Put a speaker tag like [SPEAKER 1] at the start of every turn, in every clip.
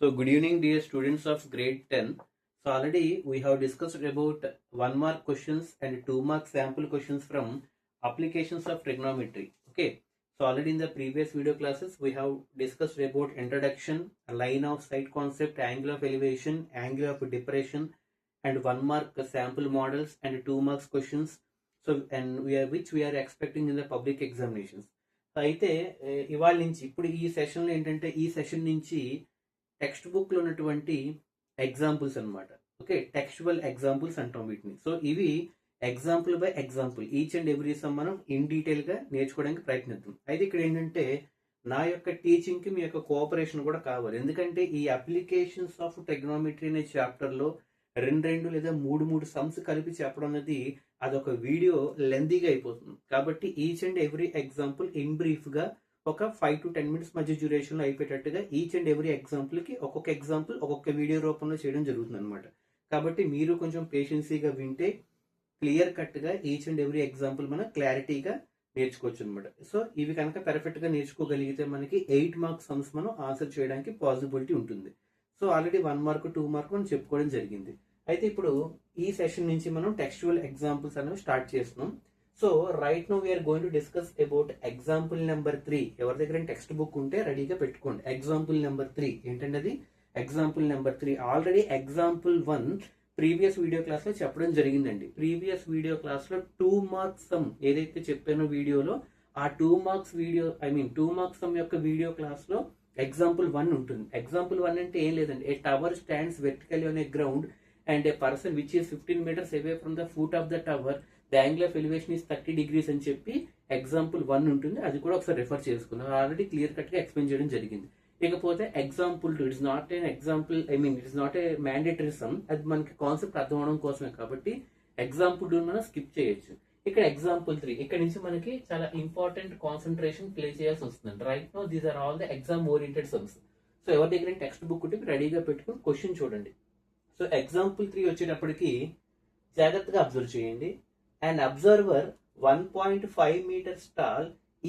[SPEAKER 1] So good evening dear students of grade 10. So already we have discussed about 1 mark questions and 2 mark sample questions from applications of trigonometry. Okay. So already in the previous video classes we have discussed about introduction, line of sight concept, angle of elevation, angle of depression and 1 mark sample models and 2 marks questions. So and which we are expecting in the public examinations. So అయితే ఇవాళ నుంచి ఇప్పుడు ఈ సెషన్లో ఏంటంటే ఈ session నుంచి text book లో ఉన్నటువంటి ఎగ్జాంపుల్స్ అనమాట. ఓకే, టెక్స్చువల్ ఎగ్జాంపుల్స్ అంటాం వీటిని. సో ఇవి example by example each and every some మనం ఇన్ డీటెయిల్ గా నేర్చుకోవడానికి ప్రయత్నిద్దాం. అయితే ఇక్కడ ఏంటంటే నా యొక్క టీచింగ్ కి మీ యొక్క కోఆపరేషన్ కూడా కావాలి. ఎందుకంటే ఈ అప్లికేషన్స్ ఆఫ్ టెక్నామెట్రీ అనే చాప్టర్ లో రెండు లేదా మూడు సమ్స్ కలిపి చెప్పడం అనేది అదొక వీడియో లెందీగా అయిపోతుంది. కాబట్టి each and every example in brief గా ఒక 5 to 10 minutes మధ్య డ్యూరేషన్ లో అయిపోయేటట్టుగా ఈచ్ అండ్ ఎవ్రీ ఎగ్జాంపుల్ కి ఒక్కొక్క ఎగ్జాంపుల్ ఒక్కొక్క వీడియో రూపంలో చేయడం జరుగుతుంది అనమాట. కాబట్టి మీరు కొంచెం పేషెన్సీగా వింటే క్లియర్ కట్ గా ఈచ్ అండ్ ఎవ్రీ ఎగ్జాంపుల్ మనం క్లారిటీగా నేర్చుకోవచ్చు అనమాట. సో ఇవి కనుక పెర్ఫెక్ట్ గా నేర్చుకోగలిగితే మనకి 8 మార్క్ సమ్స్ మనం ఆన్సర్ చేయడానికి పాసిబిలిటీ ఉంటుంది. సో ఆల్రెడీ 1 మార్క్ 2 మార్క్ మనం చెప్పుకోవడం జరిగింది. అయితే ఇప్పుడు ఈ సెషన్ నుంచి మనం టెక్స్చువల్ ఎగ్జాంపుల్స్ అనేవి స్టార్ట్ చేస్తున్నాం. So right now we are going to discuss about example number 3. ఎవరి దగ్గర టెక్స్ట్ బుక్ ఉంటే రెడీగా పెట్టుకోండి. ఎగ్జాంపుల్ నెంబర్ 3 ఏంటంటే అది example number 3. Already example 1 previous video class లో చెప్పడం జరిగిందండి. ప్రీవియస్ వీడియో క్లాస్ లో 2 మార్క్స్ సమ్ ఏదైతే చెప్పానో వీడియోలో ఆ 2 మార్క్స్ వీడియో 2 మార్క్స్ సమ్ యొక్క వీడియో క్లాస్ లో ఎగ్జాంపుల్ 1 ఉంటుంది. ఎగ్జాంపుల్ 1 అంటే ఏం లేదండి, a tower stands vertically on a ground and a person which is 15 meters away from the foot of the tower, the angle of elevation is 30 degrees అని చెప్పి example 1 ఉంటుంది. అది కూడా ఒకసారి రెఫర్ చేసుకున్నాం. ఆల్రెడీ క్లియర్ కట్ గా explain చేయడం జరిగింది. ఇకపోతే example 2 it's not an example, it's not a mandatory some. అది మనకి కాన్సెప్ట్ అర్థం అవడం కోసమే కాబట్టి ఎగ్జాంపుల్ 2 మనం స్కిప్ చేయొచ్చు. ఇక్కడ ఎగ్జాంపుల్ 3 ఇక్కడ నుంచి మనకి చాలా ఇంపార్టెంట్ కాన్సన్ట్రేషన్ ప్లే చేయాల్సి వస్తుంది. Right now these are all the exam oriented sums. So ఎవరి దగ్గర టెక్స్ట్ బుక్ ఉంటే రెడీగా పెట్టుకుని క్వశ్చన్ చూడండి. సో ఎగ్జాంపుల్ 3 వచ్చేటప్పటికి జాగ్రత్తగా అబ్జర్వ్ చేయండి. An observer 1.5 meters tall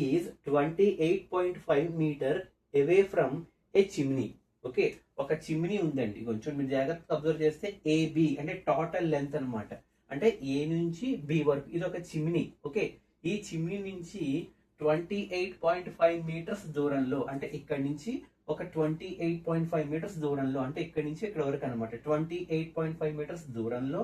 [SPEAKER 1] is 28.5 meter away from a chimney. Okay, ఒక చిమ్నీ ఉందండి. కొంచెం మీరు జాగ్రత్తగా అబ్జర్వ్ చేస్తే ఏబి అంటే టోటల్ లెంత్ అనమాట. అంటే ఏ నుంచి బి వరకు ఇది ఒక చిమ్నీ. ఓకే, ఈ చిమ్నీ నుంచి 28.5 meters దూరంలో, అంటే ఇక్కడ నుంచి ఒక 28.5 meters దూరంలో, అంటే ఇక్కడ నుంచి ఇక్కడ వరకు అనమాట. 28.5 meters దూరంలో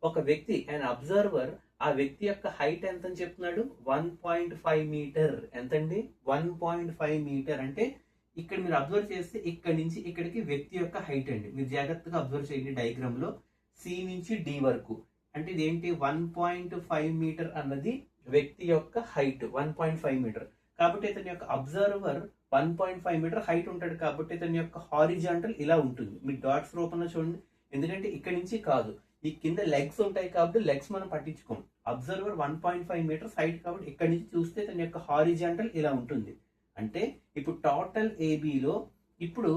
[SPEAKER 1] ఒక వ్యక్తి అండ్ అబ్జర్వర్, ఆ వ్యక్తి యొక్క హైట్ ఎంత అని చెప్తున్నాడు, 1.5 మీటర్. ఎంతండి, 1.5 మీటర్. అంటే ఇక్కడ మీరు అబ్జర్వ్ చేస్తే ఇక్కడ నుంచి ఇక్కడికి వ్యక్తి యొక్క హైట్ అండి. మీరు జాగ్రత్తగా అబ్జర్వ్ చేయండి డయాగ్రామ్ లో సి నుంచి డి వరకు. అంటే ఇదేంటి 1.5 మీటర్ అన్నది వ్యక్తి యొక్క హైట్ 1.5 మీటర్. కాబట్టి ఇతని యొక్క అబ్జర్వర్ 1.5 మీటర్ హైట్ ఉంటాడు. కాబట్టి ఇతని యొక్క హారిజాంటల్ ఇలా ఉంటుంది. మీ డాట్స్ రూపంలో చూడండి. ఎందుకంటే ఇక్కడ నుంచి కాదు, ఈ కింద లెగ్స్ ఉంటాయి కాబట్టి లెగ్స్ మనం పట్టించుకోం. అబ్జర్వర్ 1.5 మీటర్స్ హైట్ కాబట్టి ఇక్కడ నుంచి చూస్తే తన యొక్క హారిజాంటల్ ఇలా ఉంటుంది. అంటే ఇప్పుడు టోటల్ ఏబిలో ఇప్పుడు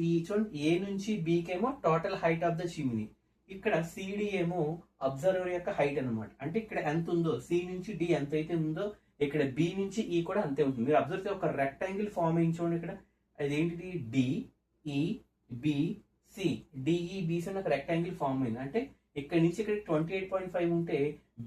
[SPEAKER 1] ఈ చూడండి, ఏ నుంచి బికేమో total height of the chimney, ఇక్కడ సిడి ఏమో అబ్జర్వర్ యొక్క హైట్ అనమాట. అంటే ఇక్కడ ఎంత ఉందో సి నుంచి డి ఎంత అయితే ఉందో ఇక్కడ బి నుంచి ఈ కూడా అంతే ఉంటుంది. మీరు అబ్జర్వ్ చేస్తే ఒక రెక్టాంగిల్ ఫామ్ అయించండి. ఇక్కడ అదేంటిది డిఈ బి సి, డిఈబిసి అని ఒక రెక్టాంగిల్ ఫామ్ అయింది. అంటే ఇక్కడ నుంచి ఇక్కడ 28.5 ఉంటే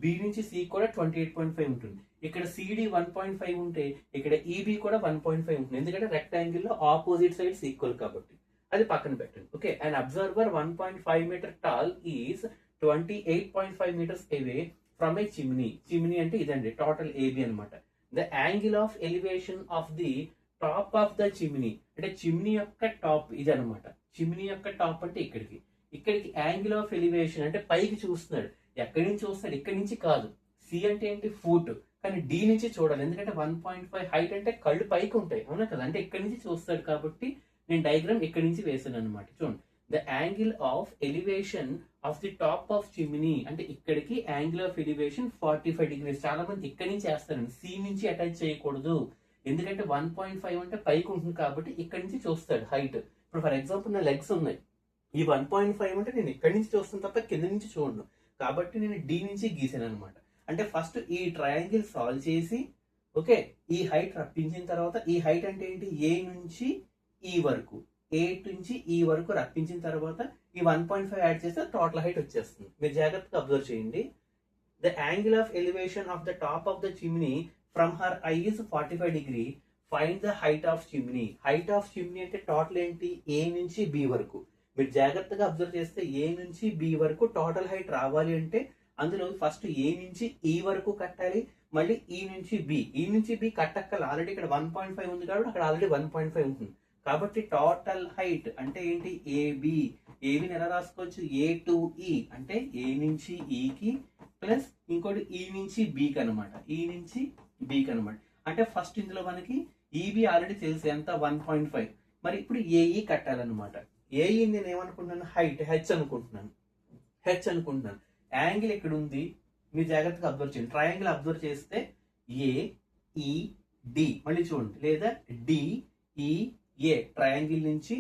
[SPEAKER 1] బి నుంచి సి కూడా 28.5 ఉంటుంది. ఇక్కడ సిడి 1.5 ఉంటే ఇక్కడ ఈబి కూడా 1.5 ఉంటుంది. ఎందుకంటే రెక్టాంగిల్ లో ఆపోజిట్ సైడ్స్ ఈక్వల్ కాబట్టి అది పక్కన పెట్టండి. Okay, and observer 1.5 meter tall is 28.5 meters away from a chimney. Chimney అంటే ఇదండి టోటల్ ఏబి అనమాట. The angle of elevation of the top of the chimney, అంటే చిమ్నీ యొక్క టాప్ ఇది అనమాట. చిమ్నీ యొక్క టాప్ అంటే ఇక్కడికి యాంగిల్ ఆఫ్ ఎలివేషన్ అంటే పైకి చూస్తున్నాడు. ఎక్కడి నుంచి చూస్తాడు, ఇక్కడి నుంచి కాదు. సి అంటే ఏంటి ఫుట్, కానీ డి నుంచి చూడాలి. ఎందుకంటే 1.5 హైట్ అంటే కళ్ళు పైకి ఉంటాయి, అవునా కదా. అంటే ఇక్కడి నుంచి చూస్తాడు కాబట్టి నేను డయాగ్రామ్ ఇక్కడి నుంచి వేసాను అనమాట. చూడండి, the angle of elevation of the top of chimney అంటే ఇక్కడికి యాంగిల్ ఆఫ్ ఎలివేషన్ 45 degrees. చాలా మంది ఇక్కడి నుంచి వేస్తారండి, సి నుంచి అటాచ్ చేయకూడదు. ఎందుకంటే 1.5 అంటే పైకి ఉంటుంది కాబట్టి ఇక్కడి నుంచి చూస్తాడు హైట్. ఇప్పుడు ఫర్ ఎగ్జాంపుల్ నా లెగ్స్ ఉన్నాయి, ఈ 1.5 అంటే నేను ఇక్కడి నుంచి చూస్తాను తప్ప కింద నుంచి చూడను. కాబట్టి నేను డి నుంచి గీసాను అనమాట. అంటే ఫస్ట్ ఈ ట్రయాంగిల్ సాల్వ్ చేసి ఓకే ఈ హైట్ రప్పించిన తర్వాత, ఈ హైట్ అంటే ఏంటి, ఏ నుంచి ఈ వరకు, ఏ నుంచి ఈ వరకు రప్పించిన తర్వాత ఈ 1.5 యాడ్ చేస్తే టోటల్ హైట్ వచ్చేస్తుంది. మీరు జాగ్రత్తగా అబ్జర్వ్ చేయండి. The angle of elevation of the top of the chimney from her I is 45 degree. Find the height of chimney. Height of chimney అంటే టోటల్ ఏంటి? ఏ నుంచి బి వరకు. మీరు జాగ్రత్తగా అబ్జర్వ్ చేస్తే ఏ నుంచి బి వరకు టోటల్ హైట్ రావాలి అంటే అందులో ఫస్ట్ ఏ నుంచి ఈ వరకు కట్టాలి, మళ్ళీ ఈ నుంచి బి కట్టక్కల. ఆల్రెడీ ఇక్కడ 1.5 ఉంది కాబట్టి అక్కడ ఆల్రెడీ 1.5 ఉంటుంది. కాబట్టి టోటల్ హైట్ అంటే ఏంటి? ఏబిని ఎలా రాసుకోవచ్చు? ఏ టు ఈ అంటే ఏ నుంచి ఈకి ప్లస్ ఇంకోటి ఈ నుంచి బీకి అనమాట. అంటే ఫస్ట్ ఇందులో మనకి ఈబి ఆల్రెడీ తెలుసు ఎంత? 1.5. మరి ఇప్పుడు ఏఈ కట్టాలన్నమాట. ఏఈ నేను ఏమనుకుంటున్నాను? హైట్ హెచ్ అనుకుంటున్నాను. యాంగిల్ ఇక్కడ ఉంది, మీరు జాగ్రత్తగా అబ్జర్వ్ చేయండి. ట్రయాంగిల్ అబ్జర్వ్ చేస్తే ఏఈడి మళ్ళీ చూడండి, లేదా డిఈఏ ట్రయాంగిల్ నుంచి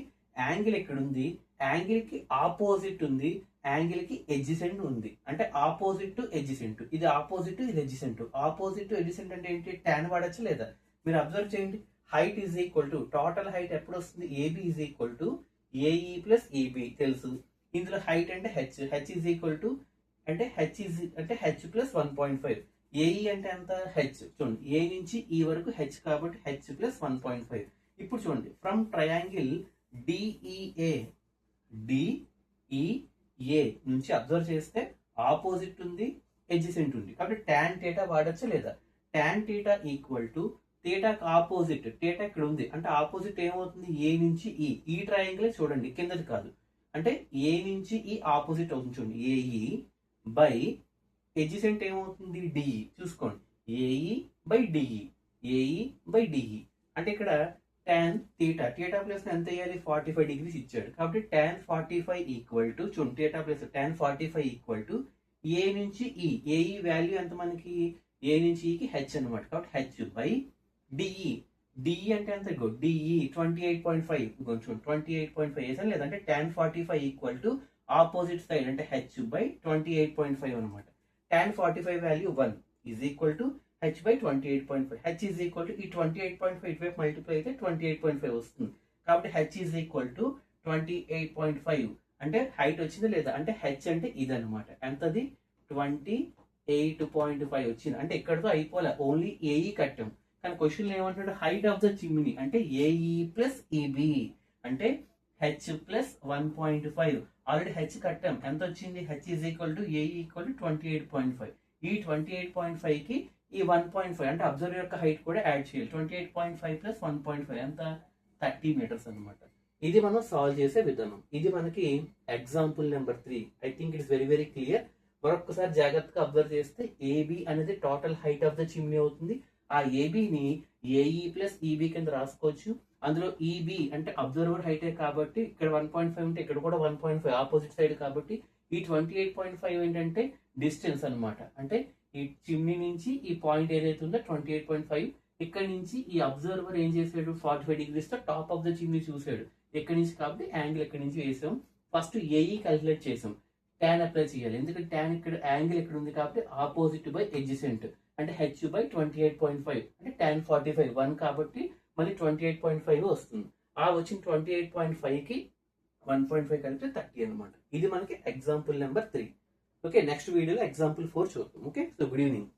[SPEAKER 1] యాంగిల్ ఎక్కడ ఉంది? యాంగిల్ కి ఆపోజిట్ ఉంది, యాంగిల్ కి ఎడ్జిసెంట్ ఉంది. అంటే ఆపోజిట్ టు ఎడ్జిసెంట్. ఇది ఆపోజిట్, ఇది ఎడ్జిసెంట్. ఆపోజిట్ టు ఎడ్జిసెంట్ అంటే ఏంటి? tan వాడచ్చు లేదా? మీరు అబ్జర్వ్ చేయండి. Height is equal to total height ఎప్పుడు వస్తుంది? AB is equal to AE plus EB తెలుసు. ఇందులో హైట్ అంటే హెచ్ ఈజ్ ఈక్వల్ టు అంటే హెచ్ ప్లస్ 1.5. ఏఈ అంటే ఎంత? హెచ్. చూడండి, ఏ నుంచి ఈ వరకు హెచ్ కాబట్టి హెచ్ ప్లస్ 1.5. ఇప్పుడు చూడండి, ఫ్రమ్ ట్రయాంగిల్ డిఈఏ నుంచి అబ్జర్వ్ చేస్తే ఆపోజిట్ ఉంది, ఎడ్జిసెంట్ ఉంది. కాబట్టి tan θ వాడచ్చా లేదా? tan θ ఈక్వల్ టు థీటాకి ఆపోజిట్. θ ఇక్కడ ఉంది అంటే ఆపోజిట్ ఏమవుతుంది? ఏ నుంచి ఈ ట్రయాంగిల్ చూడండి, కిందది కాదు. అంటే ఏ నుంచి ఈ ఆపోజిట్ అవుతుంది. చూడండి, ఏఈ బై ఎడ్జిసెంట్ ఏమవుతుంది? డిఈ. చూసుకోండి, ఏఈ బై డిఈ. అంటే ఇక్కడ tan θ ప్లస్ ఎంత వేయాలి? 45 డిగ్రీస్ ఇచ్చాడు కాబట్టి tan 45 ఈక్వల్ టు చూడండి θ ప్లస్ tan 45 ఈక్వల్ టు ఏ నుంచి ఈ. ఏఈ వాల్యూ ఎంత మనకి? ఏ నుంచి ఈకి హెచ్ అనమాట. కాబట్టి హెచ్ బై డిఈ అంటే ఎంత? డిఈ 28.5. చూడండి 28.5 వేసాను, లేదంటే tan 45 equal to opposite side అంటే హెచ్ బై 28.5 అనమాట. tan 45 value 1 is equal to H by 28.5. H is equal to ఈ 28.5 ఇటువైపు మల్టిప్లై అయితే 28.5 వస్తుంది. కాబట్టి హెచ్ ఈజ్ ఈక్వల్ టు 28.5. అంటే హైట్ వచ్చింది లేదా? అంటే హెచ్ అంటే ఇది అనమాట. ఎంతది? 28.5 వచ్చింది. అంటే ఇక్కడతో అయిపోలే, ఓన్లీ ఏఈ కట్టాం. కానీ క్వశ్చన్ ఏమంటాడు? హైట్ ఆఫ్ ద చిమ్నీ అంటే ఏఈ ప్లస్ ఈబి అంటే హెచ్ ప్లస్ 1.5. ఆల్రెడీ హెచ్ కట్టాం, ఎంత వచ్చింది? H is equal to AE equal to 28.5. ఈ 28.5 కి ఈ 1.5 అంటే అబ్జర్వర్ యొక్క హైట్ కూడా యాడ్ చేయాలి. 28.5 ప్లస్ 1.5 ఎంత? 30 మీటర్స్ అనమాట. ఇది మనం సాల్వ్ చేసే విధానం. ఇది మనకి example number 3. I think it's very very clear. మరొకసారి జాగ్రత్తగా అబ్జర్వ్ చేస్తే ఏబి అనేది total height of the chimney అవుతుంది. ఆ ఏబిని ఏఈ ప్లస్ ఈబి కింద రాసుకోవచ్చు. అందులో ఈబి అంటే అబ్జర్వర్ హైటే కాబట్టి ఇక్కడ 1.5 ఉంటే ఇక్కడ కూడా 1.5 ఆపోజిట్ సైడ్ కాబట్టి ఈ 28.5 ఏంటంటే డిస్టెన్స్ అనమాట. అంటే ఈ చిమ్నీ నుంచి ఈ పాయింట్ ఏదైతే ఉందో 28.5. ఇక్కడ నుంచి ఈ అబ్జర్వర్ ఏం చేసాడు? 45 డిగ్రీస్ తో టాప్ ఆఫ్ ద చిమ్నీ చూసాడు. ఇక్కడ నుంచి కాబట్టి యాంగిల్ ఎక్కడి నుంచి వేసాం. ఫస్ట్ ఏఈ క్యాలిక్యులేట్ చేసాం. tan అప్లై చేయాలి, ఎందుకంటే tan ఇక్కడ యాంగిల్ ఇక్కడ ఉంది కాబట్టి ఆపోజిట్ బై ఎడ్జిసెంట్ అంటే హెచ్ బై 28.5 అంటే tan 45 1 కాబట్టి మళ్ళీ 28.5 వస్తుంది. ఆ వచ్చిన 28.5 కి 1.5 కలిపితే 30 అనమాట. ఇది మనకి ఎగ్జాంపుల్ నెంబర్ 3. ఓకే, నెక్స్ట్ వీడియోలో ఎగ్జాంపుల్ 4 చూద్దాం. Okay, so good evening.